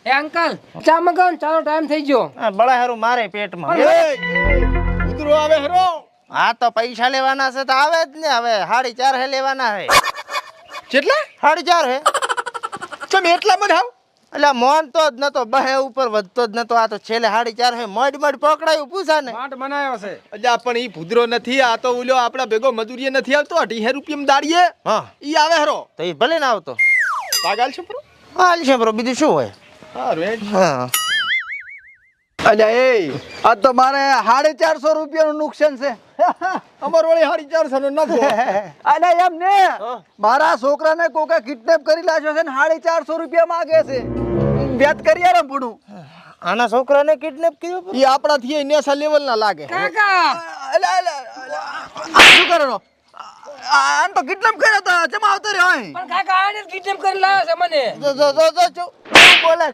એ uncle ચા મગાવો ને, ચાલો ટાઈમ થઈ ગયો. બળા હારું મારે પેટમાં ઉતરો આવે હરો. હા તો પૈસા લેવાના છે તો આવે જ ને. હવે 4.5 હે લેવાના હે. કેટલા? 4.5 હે. તમે એટલા બધા એટલે મોન તો જ નતો, બહે ઉપર વધતો જ નતો. આ તો છેલ્લે 4.5 હે. મડ પકડાયું, પૂછા ને. માટ બનાવ્યો છે. અજા પણ ઈ ભૂદરો નથી. આ તો ઓલો આપડા ભેગો મજૂરીએ નથી આવતો. 2.5 રૂપિયામાં દાડીએ હા ઈ આવે હરો. તો એ ભલે ના આવતો. પાગલ છો પ્રો. હાલ છે બ્રો, બીજું શું હોય. હારું એ હા અલ્યા એ આ તો મારે 450 રૂપિયાનું નુકસાન છે. અમાર વળી 450 નો નફો. અલ્યા એમ ને મારા છોકરાને કોકે કિડનેપ કરી લાવ્યો છે ને 450 રૂપિયા માંગે છે. વ્યાજ કરી યાર પૂડું. આના છોકરાને કિડનેપ કર્યો. ઈ આપણાથી નેસા લેવલ ના લાગે. કાકા આ શું કરો? આમ તો કિડનેપ કર્યો તો જમા આવતો રહ્યો. પણ કાકા આને કિડનેપ કરી લાવ્યો છે મને. જો બોલે